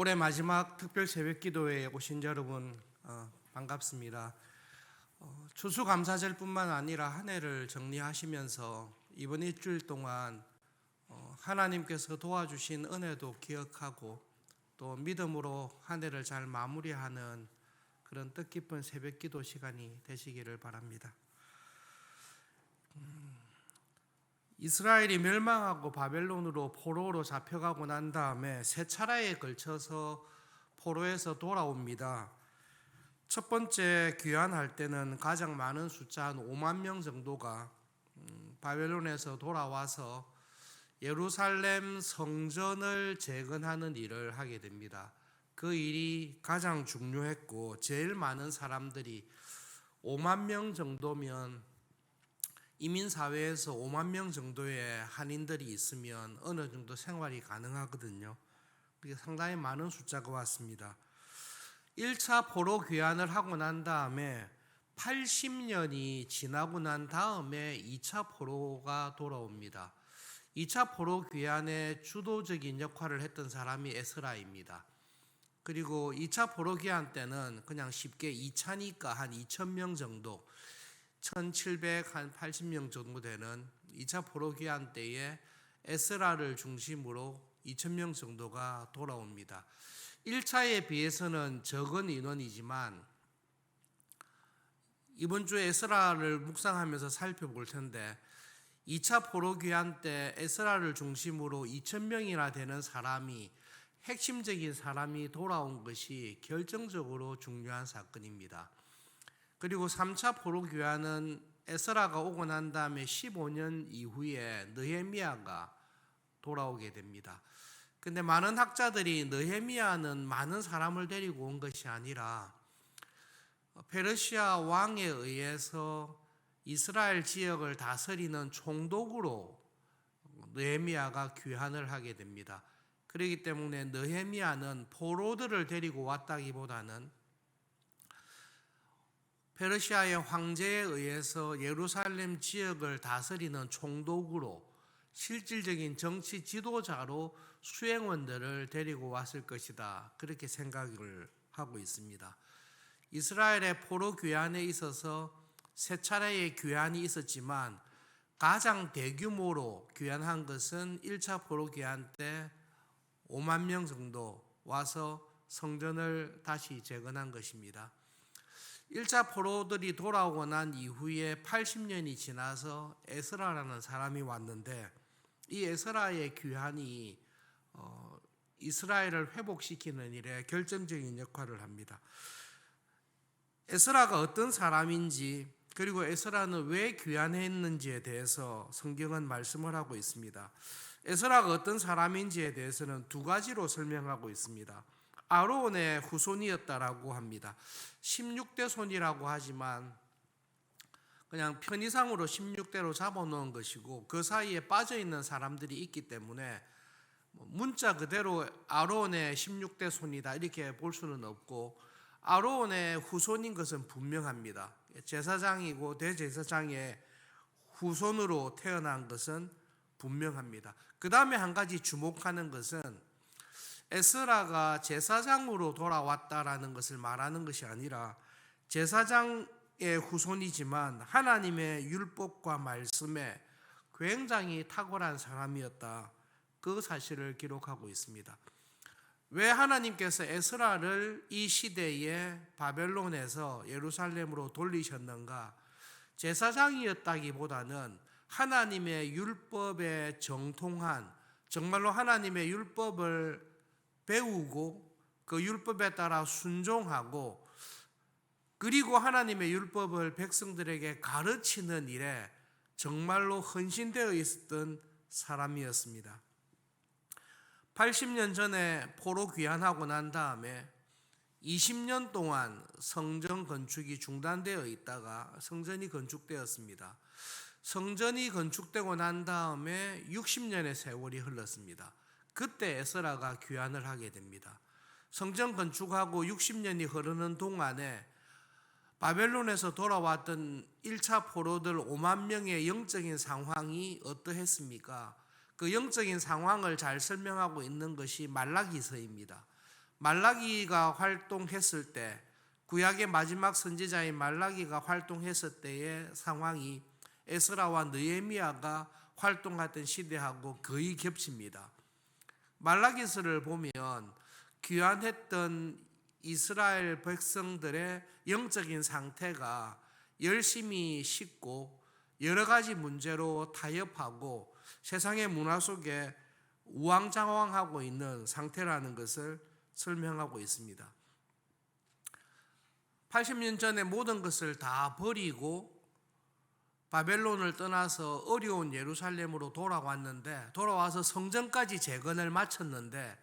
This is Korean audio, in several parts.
올해 마지막 특별 새벽 기도회에 오신 여러분 반갑습니다. 추수감사절뿐만 아니라 한 해를 정리하시면서 이번 일주일 동안 하나님께서 도와주신 은혜도 기억하고 또 믿음으로 한 해를 잘 마무리하는 그런 뜻깊은 새벽 기도 시간이 되시기를 바랍니다. 이스라엘이 멸망하고 바벨론으로 포로로 잡혀가고 난 다음에 세 차례에 걸쳐서 포로에서 돌아옵니다. 첫 번째 귀환할 때는 가장 많은 숫자 한 5만 명 정도가 바벨론에서 돌아와서 예루살렘 성전을 재건하는 일을 하게 됩니다. 그 일이 가장 중요했고 제일 많은 사람들이 5만 명 정도면 이민사회에서 5만 명 정도의 한인들이 있으면 어느 정도 생활이 가능하거든요. 그게 상당히 많은 숫자가 왔습니다. 1차 포로 귀환을 하고 난 다음에 80년이 지나고 난 다음에 2차 포로가 돌아옵니다. 2차 포로 귀환의 주도적인 역할을 했던 사람이 에스라입니다. 그리고 2차 포로 귀환 때는 그냥 쉽게 2차니까 한 2,000명 정도 1780명 정도 되는 2차 포로 귀환 때에 에스라를 중심으로 2000명 정도가 돌아옵니다. 1차에 비해서는 적은 인원이지만 이번 주에 에스라를 묵상하면서 살펴볼 텐데 2차 포로 귀환 때 에스라를 중심으로 2000명이나 되는 사람이 핵심적인 사람이 돌아온 것이 결정적으로 중요한 사건입니다. 그리고 3차 포로 귀환은 에스라가 오고 난 다음에 15년 이후에 느헤미야가 돌아오게 됩니다. 근데 많은 학자들이 느헤미야는 많은 사람을 데리고 온 것이 아니라 페르시아 왕에 의해서 이스라엘 지역을 다스리는 총독으로 느헤미야가 귀환을 하게 됩니다. 그렇기 때문에 느헤미야는 포로들을 데리고 왔다기보다는 페르시아의 황제에 의해서 예루살렘 지역을 다스리는 총독으로 실질적인 정치 지도자로 수행원들을 데리고 왔을 것이다. 그렇게 생각을 하고 있습니다. 이스라엘의 포로 귀환에 있어서 세 차례의 귀환이 있었지만 가장 대규모로 귀환한 것은 1차 포로 귀환 때 5만 명 정도 와서 성전을 다시 재건한 것입니다. 1차 포로들이 돌아오고 난 이후에 80년이 지나서 에스라라는 사람이 왔는데 이 에스라의 귀환이 이스라엘을 회복시키는 일에 결정적인 역할을 합니다. 에스라가 어떤 사람인지 그리고 에스라는 왜 귀환했는지에 대해서 성경은 말씀을 하고 있습니다. 에스라가 어떤 사람인지에 대해서는 두 가지로 설명하고 있습니다. 아론의 후손이었다라고 합니다. 16대 손이라고 하지만 그냥 편의상으로 16대로 잡아놓은 것이고 그 사이에 빠져있는 사람들이 있기 때문에 문자 그대로 아론의 16대 손이다 이렇게 볼 수는 없고 아론의 후손인 것은 분명합니다. 제사장이고 대제사장의 후손으로 태어난 것은 분명합니다. 그 다음에 한 가지 주목하는 것은 에스라가 제사장으로 돌아왔다라는 것을 말하는 것이 아니라 제사장의 후손이지만 하나님의 율법과 말씀에 굉장히 탁월한 사람이었다. 그 사실을 기록하고 있습니다. 왜 하나님께서 에스라를 이 시대에 바벨론에서 예루살렘으로 돌리셨는가? 제사장이었다기보다는 하나님의 율법에 정통한 정말로 하나님의 율법을 배우고 그 율법에 따라 순종하고 그리고 하나님의 율법을 백성들에게 가르치는 일에 정말로 헌신되어 있었던 사람이었습니다. 80년 전에 포로 귀환하고 난 다음에 20년 동안 성전 건축이 중단되어 있다가 성전이 건축되었습니다. 성전이 건축되고 난 다음에 60년의 세월이 흘렀습니다. 그때 에스라가 귀환을 하게 됩니다. 성전 건축하고 60년이 흐르는 동안에 바벨론에서 돌아왔던 1차 포로들 5만 명의 영적인 상황이 어떠했습니까? 그 영적인 상황을 잘 설명하고 있는 것이 말라기서입니다. 말라기가 활동했을 때, 구약의 마지막 선지자인 말라기가 활동했을 때의 상황이 에스라와 느헤미야가 활동했던 시대하고 거의 겹칩니다. 말라기서를 보면 귀환했던 이스라엘 백성들의 영적인 상태가 열심히 싣고 여러 가지 문제로 타협하고 세상의 문화 속에 우왕좌왕하고 있는 상태라는 것을 설명하고 있습니다. 80년 전에 모든 것을 다 버리고 바벨론을 떠나서 어려운 예루살렘으로 돌아왔는데, 돌아와서 성전까지 재건을 마쳤는데,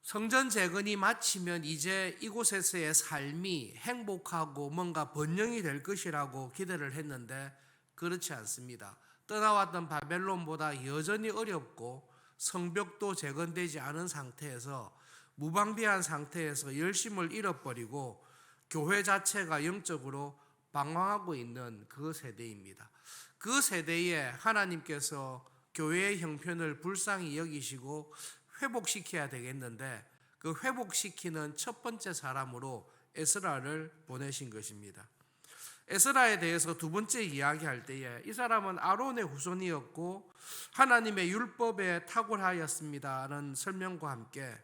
성전 재건이 마치면 이제 이곳에서의 삶이 행복하고 뭔가 번영이 될 것이라고 기대를 했는데 그렇지 않습니다. 떠나왔던 바벨론보다 여전히 어렵고 성벽도 재건되지 않은 상태에서 무방비한 상태에서 열심을 잃어버리고 교회 자체가 영적으로 방황하고 있는 그 세대입니다. 그 세대에 하나님께서 교회의 형편을 불쌍히 여기시고 회복시켜야 되겠는데, 그 회복시키는 첫 번째 사람으로 에스라를 보내신 것입니다. 에스라에 대해서 두 번째 이야기할 때에 이 사람은 아론의 후손이었고 하나님의 율법에 탁월하였습니다라는 설명과 함께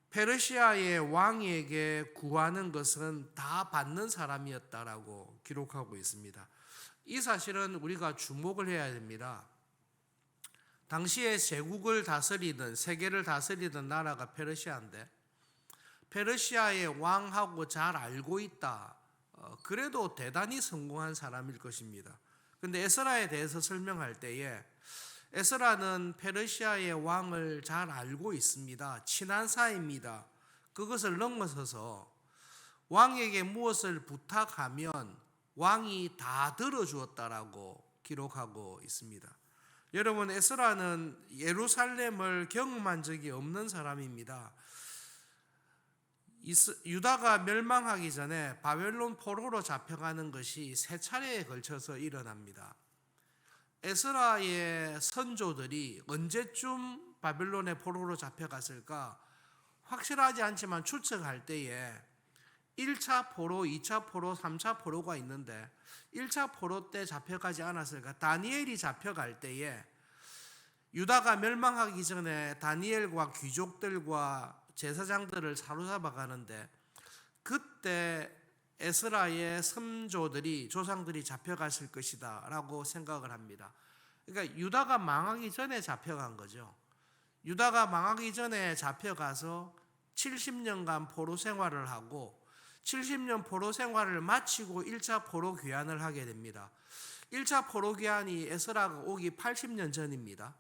페르시아의 왕에게 구하는 것은 다 받는 사람이었다라고 기록하고 있습니다. 이 사실은 우리가 주목을 해야 됩니다. 당시에 제국을 다스리던, 세계를 다스리던 나라가 페르시아인데 페르시아의 왕하고 잘 알고 있다. 그래도 대단히 성공한 사람일 것입니다. 그런데 에스라에 대해서 설명할 때에 에스라는 페르시아의 왕을 잘 알고 있습니다. 친한 사이입니다. 그것을 넘어서서 왕에게 무엇을 부탁하면 왕이 다 들어주었다라고 기록하고 있습니다. 여러분, 에스라는 예루살렘을 경험한 적이 없는 사람입니다. 유다가 멸망하기 전에 바벨론 포로로 잡혀가는 것이 세 차례에 걸쳐서 일어납니다. 에스라의 선조들이 언제쯤 바벨론의 포로로 잡혀갔을까 확실하지 않지만 추측할 때에 1차 포로, 2차 포로, 3차 포로가 있는데 1차 포로 때 잡혀가지 않았을까? 다니엘이 잡혀갈 때에 유다가 멸망하기 전에 다니엘과 귀족들과 제사장들을 사로잡아 가는데 그때 에스라의 선조들이, 조상들이 잡혀갔을 것이다 라고 생각을 합니다. 그러니까 유다가 망하기 전에 잡혀간 거죠. 유다가 망하기 전에 잡혀가서 70년간 포로 생활을 하고 70년 포로 생활을 마치고 1차 포로 귀환을 하게 됩니다. 1차 포로 귀환이 에스라가 오기 80년 전입니다.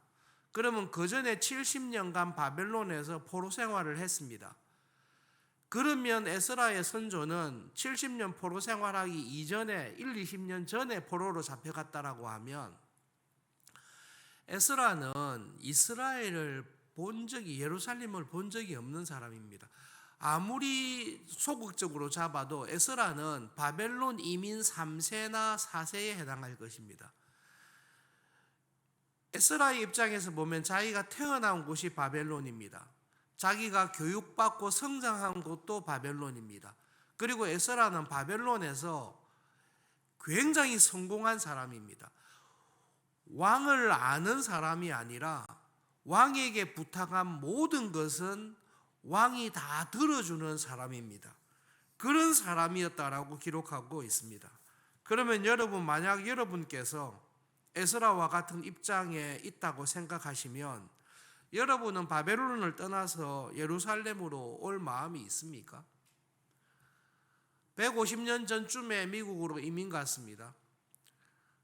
그러면 그 전에 70년간 바벨론에서 포로 생활을 했습니다. 그러면 에스라의 선조는 70년 포로 생활하기 이전에 1, 20년 전에 포로로 잡혀갔다라고 하면 에스라는 이스라엘을 본 적이, 예루살렘을 본 적이 없는 사람입니다. 아무리 소극적으로 잡아도 에스라는 바벨론 이민 3세나 4세에 해당할 것입니다. 에스라의 입장에서 보면 자기가 태어난 곳이 바벨론입니다. 자기가 교육받고 성장한 곳도 바벨론입니다. 그리고 에스라는 바벨론에서 굉장히 성공한 사람입니다. 왕을 아는 사람이 아니라 왕에게 부탁한 모든 것은 왕이 다 들어주는 사람입니다. 그런 사람이었다라고 기록하고 있습니다. 그러면 여러분, 만약 여러분께서 에스라와 같은 입장에 있다고 생각하시면 여러분은 바벨론을 떠나서 예루살렘으로 올 마음이 있습니까? 150년 전쯤에 미국으로 이민 갔습니다.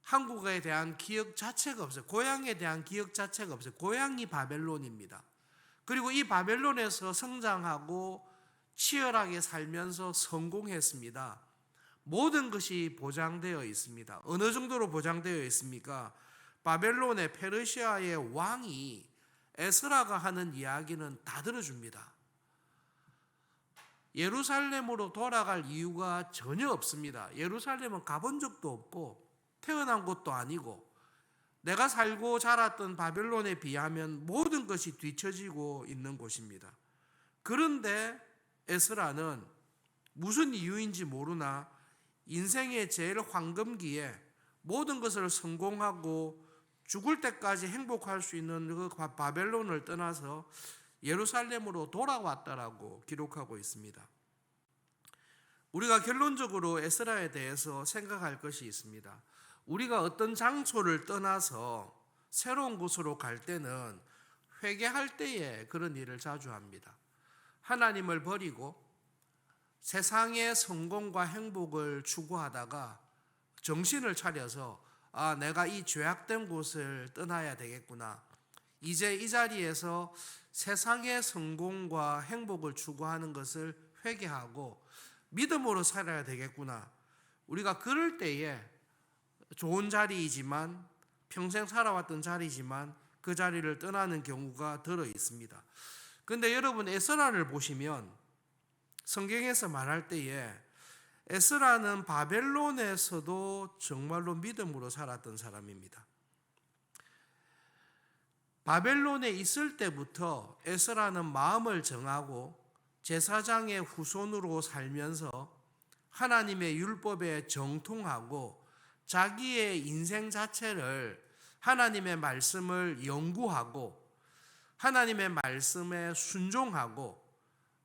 한국에 대한 기억 자체가 없어요. 고향에 대한 기억 자체가 없어요. 고향이 바벨론입니다. 그리고 이 바벨론에서 성장하고 치열하게 살면서 성공했습니다. 모든 것이 보장되어 있습니다. 어느 정도로 보장되어 있습니까? 바벨론의 페르시아의 왕이 에스라가 하는 이야기는 다 들어줍니다. 예루살렘으로 돌아갈 이유가 전혀 없습니다. 예루살렘은 가본 적도 없고 태어난 곳도 아니고 내가 살고 자랐던 바벨론에 비하면 모든 것이 뒤처지고 있는 곳입니다. 그런데 에스라는 무슨 이유인지 모르나 인생의 제일 황금기에 모든 것을 성공하고 죽을 때까지 행복할 수 있는 그 바벨론을 떠나서 예루살렘으로 돌아왔다라고 기록하고 있습니다. 우리가 결론적으로 에스라에 대해서 생각할 것이 있습니다. 우리가 어떤 장소를 떠나서 새로운 곳으로 갈 때는 회개할 때에 그런 일을 자주 합니다. 하나님을 버리고 세상의 성공과 행복을 추구하다가 정신을 차려서 내가 이 죄악된 곳을 떠나야 되겠구나. 이제 이 자리에서 세상의 성공과 행복을 추구하는 것을 회개하고 믿음으로 살아야 되겠구나. 우리가 그럴 때에 좋은 자리이지만 평생 살아왔던 자리지만 그 자리를 떠나는 경우가 들어 있습니다. 그런데 여러분 에스라를 보시면 성경에서 말할 때에 에스라는 바벨론에서도 정말로 믿음으로 살았던 사람입니다. 바벨론에 있을 때부터 에스라는 마음을 정하고 제사장의 후손으로 살면서 하나님의 율법에 정통하고 자기의 인생 자체를 하나님의 말씀을 연구하고 하나님의 말씀에 순종하고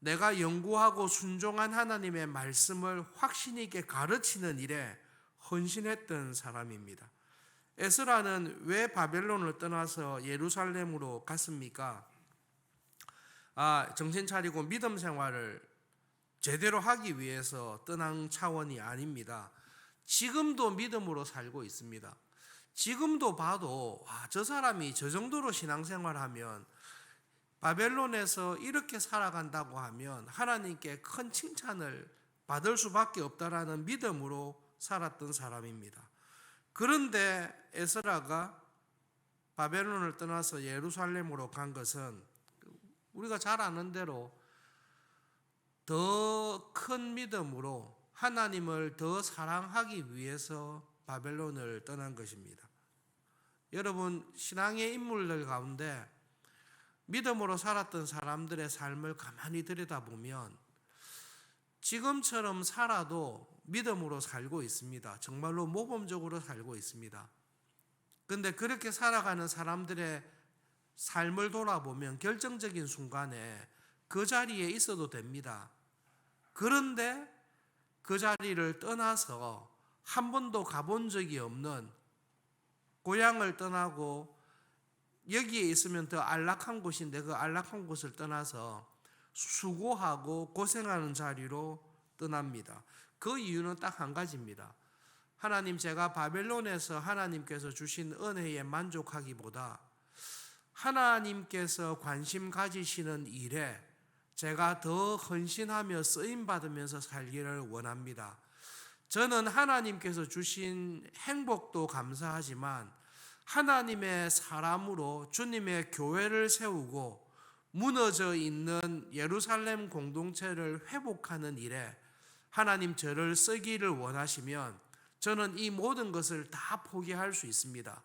내가 연구하고 순종한 하나님의 말씀을 확신 있게 가르치는 일에 헌신했던 사람입니다. 에스라는 왜 바벨론을 떠나서 예루살렘으로 갔습니까? 정신 차리고 믿음 생활을 제대로 하기 위해서 떠난 차원이 아닙니다. 지금도 믿음으로 살고 있습니다. 지금도 봐도 저 사람이 저 정도로 신앙생활하면 바벨론에서 이렇게 살아간다고 하면 하나님께 큰 칭찬을 받을 수밖에 없다라는 믿음으로 살았던 사람입니다. 그런데 에스라가 바벨론을 떠나서 예루살렘으로 간 것은 우리가 잘 아는 대로 더 큰 믿음으로 하나님을 더 사랑하기 위해서 바벨론을 떠난 것입니다. 여러분, 신앙의 인물들 가운데 믿음으로 살았던 사람들의 삶을 가만히 들여다보면 지금처럼 살아도 믿음으로 살고 있습니다. 정말로 모범적으로 살고 있습니다. 그런데 그렇게 살아가는 사람들의 삶을 돌아보면 결정적인 순간에 그 자리에 있어도 됩니다. 그런데 그 자리를 떠나서 한 번도 가본 적이 없는 고향을 떠나고 여기에 있으면 더 안락한 곳인데 그 안락한 곳을 떠나서 수고하고 고생하는 자리로 떠납니다. 그 이유는 딱 한 가지입니다. 하나님, 제가 바벨론에서 하나님께서 주신 은혜에 만족하기보다 하나님께서 관심 가지시는 일에 제가 더 헌신하며 쓰임받으면서 살기를 원합니다. 저는 하나님께서 주신 행복도 감사하지만 하나님의 사람으로 주님의 교회를 세우고 무너져 있는 예루살렘 공동체를 회복하는 일에 하나님 저를 쓰기를 원하시면 저는 이 모든 것을 다 포기할 수 있습니다.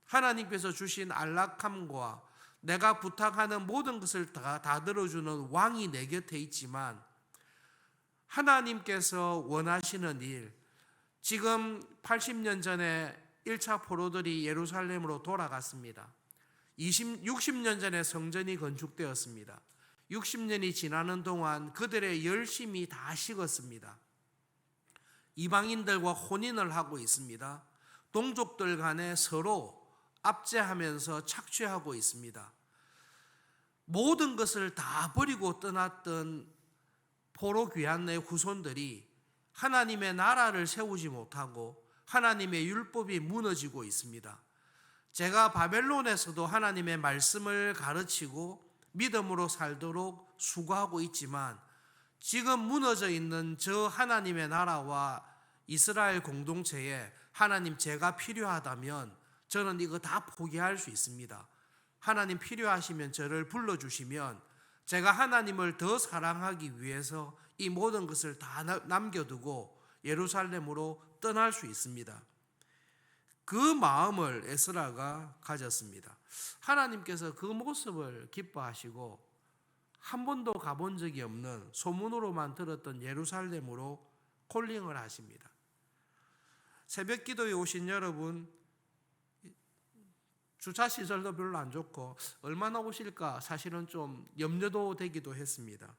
하나님께서 주신 안락함과 내가 부탁하는 모든 것을 다 들어주는 왕이 내 곁에 있지만 하나님께서 원하시는 일, 지금 80년 전에 1차 포로들이 예루살렘으로 돌아갔습니다. 60년 전에 성전이 건축되었습니다. 60년이 지나는 동안 그들의 열심이 다 식었습니다. 이방인들과 혼인을 하고 있습니다. 동족들 간에 서로 압제하면서 착취하고 있습니다. 모든 것을 다 버리고 떠났던 포로 귀환의 후손들이 하나님의 나라를 세우지 못하고 하나님의 율법이 무너지고 있습니다. 제가 바벨론에서도 하나님의 말씀을 가르치고 믿음으로 살도록 수고하고 있지만 지금 무너져 있는 저 하나님의 나라와 이스라엘 공동체에 하나님, 제가 필요하다면 저는 이거 다 포기할 수 있습니다. 하나님 필요하시면 저를 불러주시면 제가 하나님을 더 사랑하기 위해서 이 모든 것을 다 남겨두고 예루살렘으로 떠날 수 있습니다. 그 마음을 에스라가 가졌습니다. 하나님께서 그 모습을 기뻐하시고 한 번도 가본 적이 없는 소문으로만 들었던 예루살렘으로 콜링을 하십니다. 새벽 기도에 오신 여러분, 주차 시설도 별로 안 좋고 얼마나 오실까 사실은 좀 염려도 되기도 했습니다.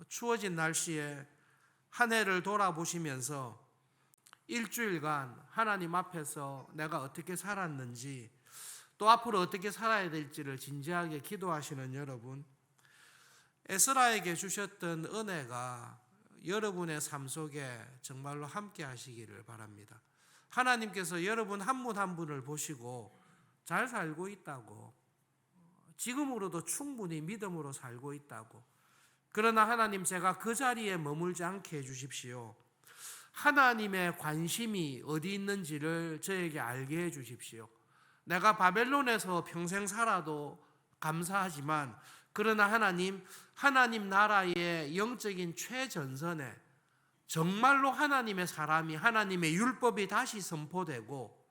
추워진 날씨에 한 해를 돌아보시면서 일주일간 하나님 앞에서 내가 어떻게 살았는지 또 앞으로 어떻게 살아야 될지를 진지하게 기도하시는 여러분, 에스라에게 주셨던 은혜가 여러분의 삶 속에 정말로 함께 하시기를 바랍니다. 하나님께서 여러분 한 분 한 분을 보시고 잘 살고 있다고, 지금으로도 충분히 믿음으로 살고 있다고, 그러나 하나님 제가 그 자리에 머물지 않게 해주십시오. 하나님의 관심이 어디 있는지를 저에게 알게 해주십시오. 내가 바벨론에서 평생 살아도 감사하지만 그러나 하나님 나라의 영적인 최전선에 정말로 하나님의 사람이, 하나님의 율법이 다시 선포되고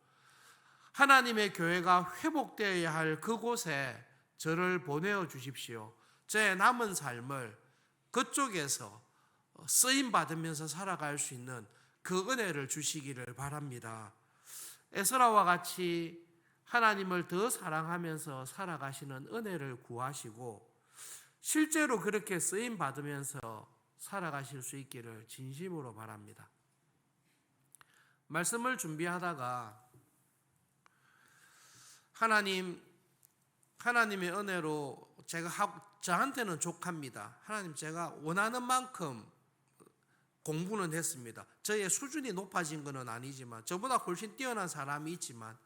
하나님의 교회가 회복되어야 할 그곳에 저를 보내어 주십시오. 제 남은 삶을 그쪽에서 쓰임 받으면서 살아갈 수 있는 그 은혜를 주시기를 바랍니다. 에스라와 같이 하나님을 더 사랑하면서 살아가시는 은혜를 구하시고 실제로 그렇게 쓰임 받으면서 살아가실 수 있기를 진심으로 바랍니다. 말씀을 준비하다가 하나님의 은혜로 저한테는 족합니다. 하나님, 제가 원하는 만큼 공부는 했습니다. 저의 수준이 높아진 것은 아니지만, 저보다 훨씬 뛰어난 사람이 있지만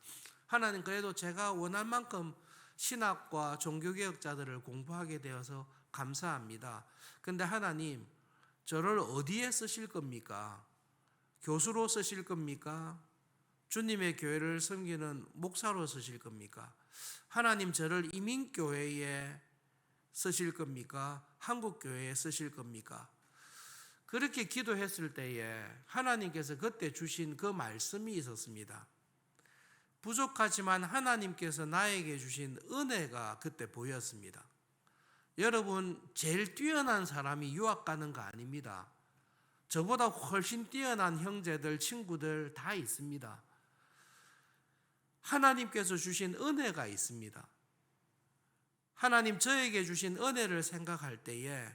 하나님, 그래도 제가 원할 만큼 신학과 종교개혁자들을 공부하게 되어서 감사합니다. 근데 하나님, 저를 어디에 쓰실 겁니까? 교수로 쓰실 겁니까? 주님의 교회를 섬기는 목사로 쓰실 겁니까? 하나님, 저를 이민교회에 쓰실 겁니까? 한국교회에 쓰실 겁니까? 그렇게 기도했을 때에 하나님께서 그때 주신 그 말씀이 있었습니다. 부족하지만 하나님께서 나에게 주신 은혜가 그때 보였습니다. 여러분, 제일 뛰어난 사람이 유학 가는 거 아닙니다. 저보다 훨씬 뛰어난 형제들, 친구들 다 있습니다. 하나님께서 주신 은혜가 있습니다. 하나님, 저에게 주신 은혜를 생각할 때에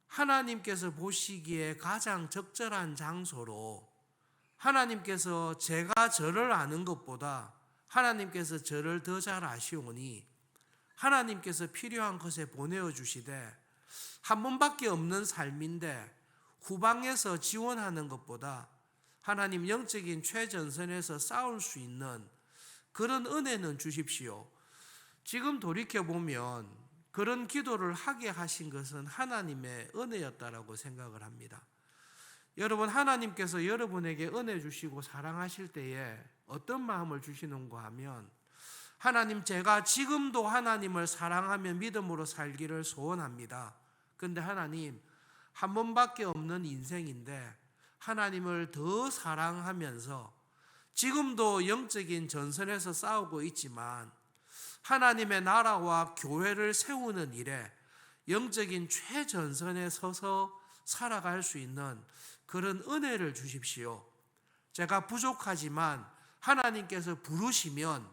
하나님께서 보시기에 가장 적절한 장소로 하나님께서 제가 저를 아는 것보다 하나님께서 저를 더 잘 아시오니 하나님께서 필요한 것에 보내어 주시되, 한 번밖에 없는 삶인데 후방에서 지원하는 것보다 하나님 영적인 최전선에서 싸울 수 있는 그런 은혜는 주십시오. 지금 돌이켜보면 그런 기도를 하게 하신 것은 하나님의 은혜였다라고 생각을 합니다. 여러분, 하나님께서 여러분에게 은혜 주시고 사랑하실 때에 어떤 마음을 주시는가 하면, 하나님, 제가 지금도 하나님을 사랑하며 믿음으로 살기를 소원합니다. 근데 하나님, 한 번밖에 없는 인생인데 하나님을 더 사랑하면서 지금도 영적인 전선에서 싸우고 있지만 하나님의 나라와 교회를 세우는 일에 영적인 최전선에 서서 살아갈 수 있는 그런 은혜를 주십시오. 제가 부족하지만 하나님께서 부르시면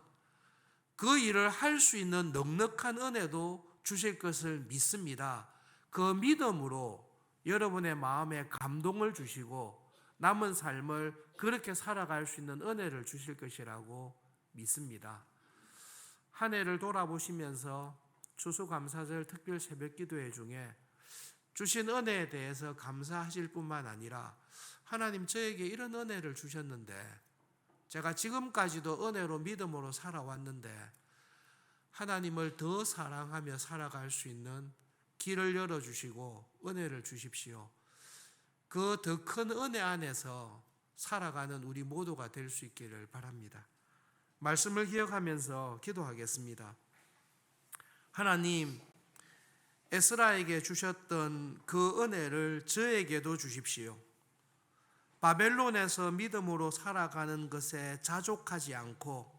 그 일을 할 수 있는 넉넉한 은혜도 주실 것을 믿습니다. 그 믿음으로 여러분의 마음에 감동을 주시고 남은 삶을 그렇게 살아갈 수 있는 은혜를 주실 것이라고 믿습니다. 한 해를 돌아보시면서 추수감사절 특별 새벽기도회 중에 주신 은혜에 대해서 감사하실 뿐만 아니라, 하나님, 저에게 이런 은혜를 주셨는데 제가 지금까지도 은혜로 믿음으로 살아왔는데 하나님을 더 사랑하며 살아갈 수 있는 길을 열어주시고 은혜를 주십시오. 그 더 큰 은혜 안에서 살아가는 우리 모두가 될 수 있기를 바랍니다. 말씀을 기억하면서 기도하겠습니다. 하나님, 에스라에게 주셨던 그 은혜를 저에게도 주십시오. 바벨론에서 믿음으로 살아가는 것에 자족하지 않고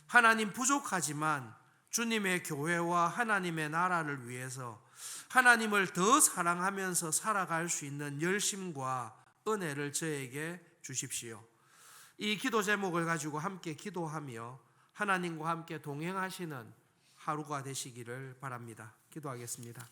하나님, 부족하지만 주님의 교회와 하나님의 나라를 위해서 하나님을 더 사랑하면서 살아갈 수 있는 열심과 은혜를 저에게 주십시오. 이 기도 제목을 가지고 함께 기도하며 하나님과 함께 동행하시는 하루가 되시기를 바랍니다. 기도하겠습니다.